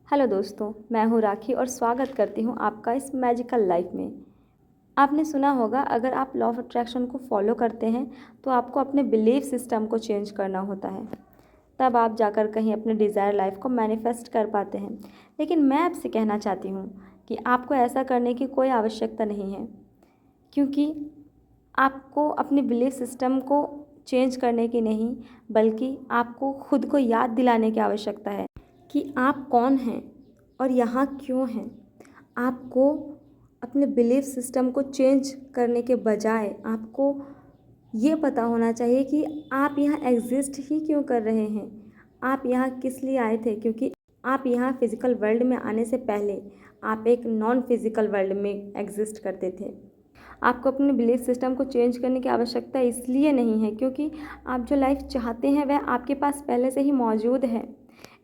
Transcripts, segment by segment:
Hello दोस्तों, मैं हूँ राखी और स्वागत करती हूँ आपका इस मैजिकल लाइफ में। आपने सुना होगा, अगर आप लॉ ऑफ अट्रैक्शन को फॉलो करते हैं तो आपको अपने बिलीफ सिस्टम को चेंज करना होता है, तब आप जाकर कहीं अपने डिज़ायर लाइफ को मैनिफेस्ट कर पाते हैं। लेकिन मैं आपसे कहना चाहती हूँ कि आपको ऐसा करने की कोई आवश्यकता नहीं है, क्योंकि आपको अपने बिलीफ सिस्टम को चेंज करने की नहीं, बल्कि आपको खुद को याद दिलाने की आवश्यकता है कि आप कौन हैं और यहाँ क्यों हैं। आपको अपने बिलीफ सिस्टम को चेंज करने के बजाय आपको ये पता होना चाहिए कि आप यहाँ एग्जिस्ट ही क्यों कर रहे हैं, आप यहाँ किस लिए आए थे। क्योंकि आप यहाँ फिज़िकल वर्ल्ड में आने से पहले आप एक नॉन फिज़िकल वर्ल्ड में एग्जिस्ट करते थे। आपको अपने बिलीफ सिस्टम को चेंज करने की आवश्यकता इसलिए नहीं है क्योंकि आप जो लाइफ चाहते हैं वह आपके पास पहले से ही मौजूद है।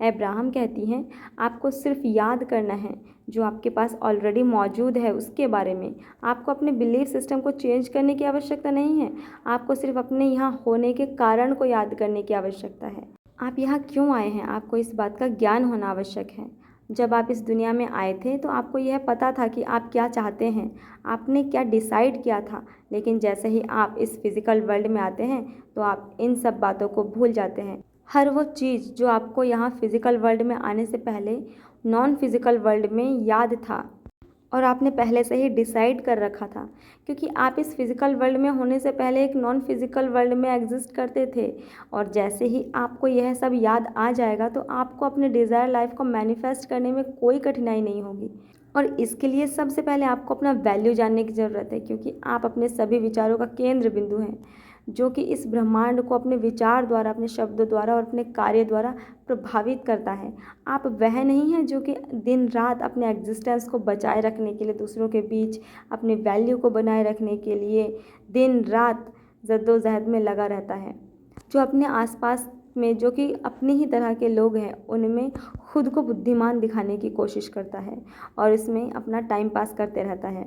अब्राहम कहती हैं, आपको सिर्फ याद करना है जो आपके पास ऑलरेडी मौजूद है उसके बारे में। आपको अपने बिलीफ सिस्टम को चेंज करने की आवश्यकता नहीं है, आपको सिर्फ अपने यहाँ होने के कारण को याद करने की आवश्यकता है। आप यहाँ क्यों आए हैं, आपको इस बात का ज्ञान होना आवश्यक है। जब आप इस दुनिया में आए थे तो आपको यह पता था कि आप क्या चाहते हैं, आपने क्या डिसाइड किया था। लेकिन जैसे ही आप इस फिज़िकल वर्ल्ड में आते हैं तो आप इन सब बातों को भूल जाते हैं। हर वो चीज़ जो आपको यहाँ फिज़िकल वर्ल्ड में आने से पहले नॉन फिज़िकल वर्ल्ड में याद था और आपने पहले से ही डिसाइड कर रखा था, क्योंकि आप इस फिज़िकल वर्ल्ड में होने से पहले एक नॉन फिज़िकल वर्ल्ड में एग्जिस्ट करते थे। और जैसे ही आपको यह सब याद आ जाएगा तो आपको अपने डिज़ायर लाइफ को मैनिफेस्ट करने में कोई कठिनाई नहीं होगी। और इसके लिए सबसे पहले आपको अपना वैल्यू जानने की ज़रूरत है, क्योंकि आप अपने सभी विचारों का केंद्र बिंदु हैं, जो कि इस ब्रह्मांड को अपने विचार द्वारा, अपने शब्दों द्वारा और अपने कार्य द्वारा प्रभावित करता है। आप वह नहीं हैं जो कि दिन रात अपने एग्जिस्टेंस को बचाए रखने के लिए, दूसरों के बीच अपने वैल्यू को बनाए रखने के लिए दिन रात जद्दोजहद में लगा रहता है। जो अपने आसपास में जो कि अपनी ही तरह के लोग हैं उनमें खुद को बुद्धिमान दिखाने की कोशिश करता है और इसमें अपना टाइम पास करते रहता है।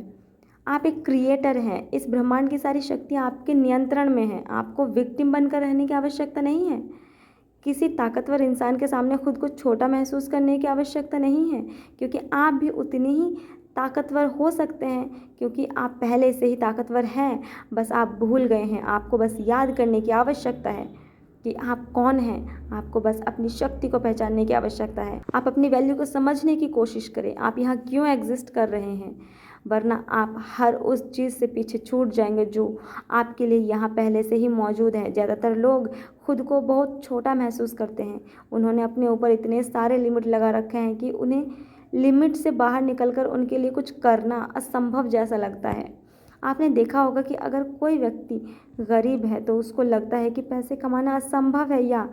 आप एक क्रिएटर हैं, इस ब्रह्मांड की सारी शक्तियाँ आपके नियंत्रण में हैं। आपको विक्टिम बनकर रहने की आवश्यकता नहीं है, किसी ताकतवर इंसान के सामने खुद को छोटा महसूस करने की आवश्यकता नहीं है, क्योंकि आप भी उतनी ही ताकतवर हो सकते हैं, क्योंकि आप पहले से ही ताकतवर हैं, बस आप भूल गए हैं। आपको बस याद करने की आवश्यकता है कि आप कौन हैं। आपको बस अपनी शक्ति को पहचानने की आवश्यकता है। आप अपनी वैल्यू को समझने की कोशिश करें, आप यहाँ क्यों एग्जिस्ट कर रहे हैं, वरना आप हर उस चीज़ से पीछे छूट जाएंगे जो आपके लिए यहाँ पहले से ही मौजूद है। ज़्यादातर लोग खुद को बहुत छोटा महसूस करते हैं, उन्होंने अपने ऊपर इतने सारे लिमिट लगा रखे हैं कि उन्हें लिमिट से बाहर निकलकर उनके लिए कुछ करना असंभव जैसा लगता है। आपने देखा होगा कि अगर कोई व्यक्ति गरीब है तो उसको लगता है कि पैसे कमाना असंभव है, या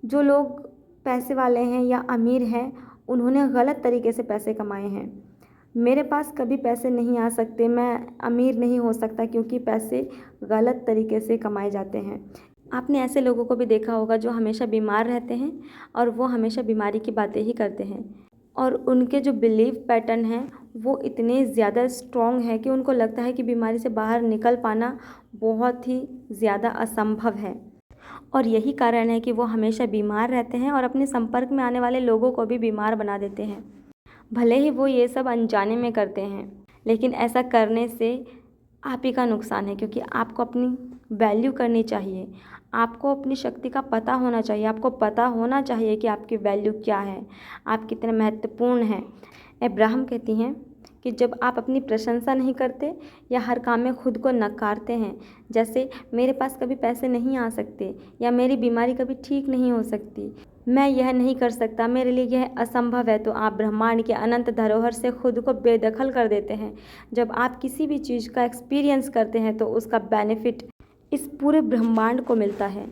जो लोग पैसे वाले हैं या अमीर हैं उन्होंने गलत तरीके से पैसे कमाए हैं। मेरे पास कभी पैसे नहीं आ सकते, मैं अमीर नहीं हो सकता, क्योंकि पैसे गलत तरीके से कमाए जाते हैं। आपने ऐसे लोगों को भी देखा होगा जो हमेशा बीमार रहते हैं और वो हमेशा बीमारी की बातें ही करते हैं, और उनके जो बिलीव पैटर्न हैं वो इतने ज़्यादा स्ट्रॉन्ग है कि उनको लगता है कि बीमारी से बाहर निकल पाना बहुत ही ज़्यादा असंभव है। और यही कारण है कि वो हमेशा बीमार रहते हैं और अपने संपर्क में आने वाले लोगों को भी बीमार बना देते हैं। भले ही वो ये सब अनजाने में करते हैं, लेकिन ऐसा करने से आप ही का नुकसान है, क्योंकि आपको अपनी वैल्यू करनी चाहिए, आपको अपनी शक्ति का पता होना चाहिए, आपको पता होना चाहिए कि आपकी वैल्यू क्या है, आप कितने महत्वपूर्ण हैं। अब्राहम कहती हैं कि जब आप अपनी प्रशंसा नहीं करते या हर काम में खुद को नकारते हैं, जैसे मेरे पास कभी पैसे नहीं आ सकते या मेरी बीमारी कभी ठीक नहीं हो सकती, मैं यह नहीं कर सकता, मेरे लिए यह असंभव है, तो आप ब्रह्मांड के अनंत धरोहर से खुद को बेदखल कर देते हैं। जब आप किसी भी चीज़ का एक्सपीरियंस करते हैं तो उसका बेनिफिट इस पूरे ब्रह्मांड को मिलता है।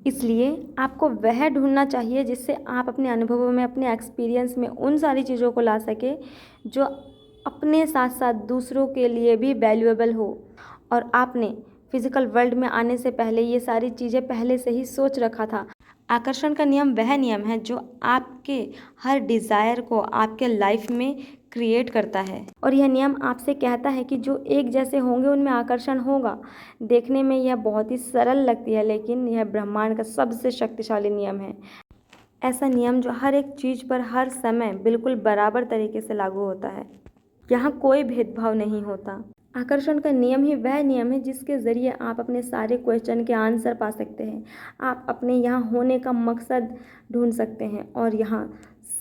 इसलिए आपको वह ढूंढना चाहिए जिससे आप अपने अनुभवों में, अपने एक्सपीरियंस में उन सारी चीज़ों को ला सके जो अपने साथ साथ दूसरों के लिए भी वैल्यूएबल हो। और आपने फिज़िकल वर्ल्ड में आने से पहले ये सारी चीज़ें पहले से ही सोच रखा था। आकर्षण का नियम वह नियम है जो आपके हर डिज़ायर को आपके लाइफ में क्रिएट करता है, और यह नियम आपसे कहता है कि जो एक जैसे होंगे उनमें आकर्षण होगा। देखने में यह बहुत ही सरल लगती है, लेकिन यह ब्रह्मांड का सबसे शक्तिशाली नियम है। ऐसा नियम जो हर एक चीज़ पर हर समय बिल्कुल बराबर तरीके से लागू होता है। यहाँ कोई भेदभाव नहीं होता। आकर्षण का नियम ही वह नियम है जिसके ज़रिए आप अपने सारे क्वेश्चन के आंसर पा सकते हैं। आप अपने यहाँ होने का मकसद ढूंढ सकते हैं और यहाँ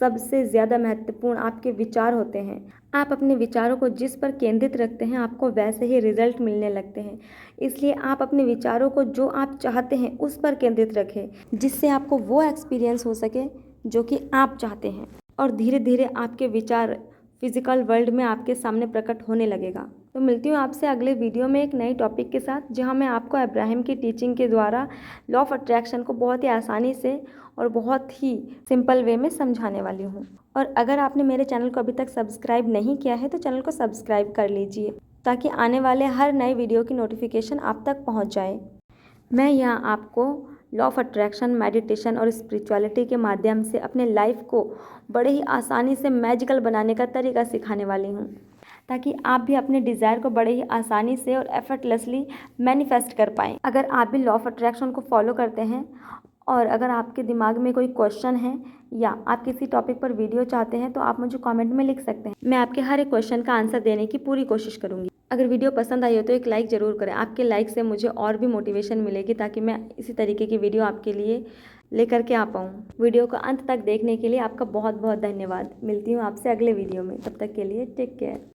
सबसे ज़्यादा महत्वपूर्ण आपके विचार होते हैं। आप अपने विचारों को जिस पर केंद्रित रखते हैं आपको वैसे ही रिजल्ट मिलने लगते हैं। इसलिए आप अपने विचारों को जो आप चाहते हैं उस पर केंद्रित रखें, जिससे आपको वो एक्सपीरियंस हो सके जो कि आप चाहते हैं, और धीरे धीरे आपके विचार फिजिकल वर्ल्ड में आपके सामने प्रकट होने लगेगा। तो मिलती हूँ आपसे अगले वीडियो में एक नई टॉपिक के साथ, जहाँ मैं आपको अब्राहम की टीचिंग के द्वारा लॉ ऑफ अट्रैक्शन को बहुत ही आसानी से और बहुत ही सिंपल वे में समझाने वाली हूँ। और अगर आपने मेरे चैनल को अभी तक सब्सक्राइब नहीं किया है तो चैनल को सब्सक्राइब कर लीजिए, ताकि आने वाले हर नए वीडियो की नोटिफिकेशन आप तक पहुँच जाए। मैं यहाँ आपको लॉ ऑफ अट्रैक्शन, मेडिटेशन और स्पिरिचुअलिटी के माध्यम से अपने लाइफ को बड़े ही आसानी से मैजिकल बनाने का तरीका सिखाने वाली हूँ, ताकि आप भी अपने डिज़ायर को बड़े ही आसानी से और एफर्टलेसली मैनिफेस्ट कर पाएँ। अगर आप भी लॉ ऑफ अट्रैक्शन को फॉलो करते हैं और अगर आपके दिमाग में कोई क्वेश्चन है या आप किसी टॉपिक पर वीडियो चाहते हैं तो आप मुझे कमेंट में लिख सकते हैं। मैं आपके हर एक क्वेश्चन का आंसर देने की पूरी कोशिश करूँगी। अगर वीडियो पसंद आई हो तो एक लाइक ज़रूर करें। आपके लाइक से मुझे और भी मोटिवेशन मिलेगी, ताकि मैं इसी तरीके की वीडियो आपके लिए लेकर के आ पाऊँ। वीडियो को अंत तक देखने के लिए आपका बहुत बहुत धन्यवाद। मिलती हूँ आपसे अगले वीडियो में, तब तक के लिए टेक केयर।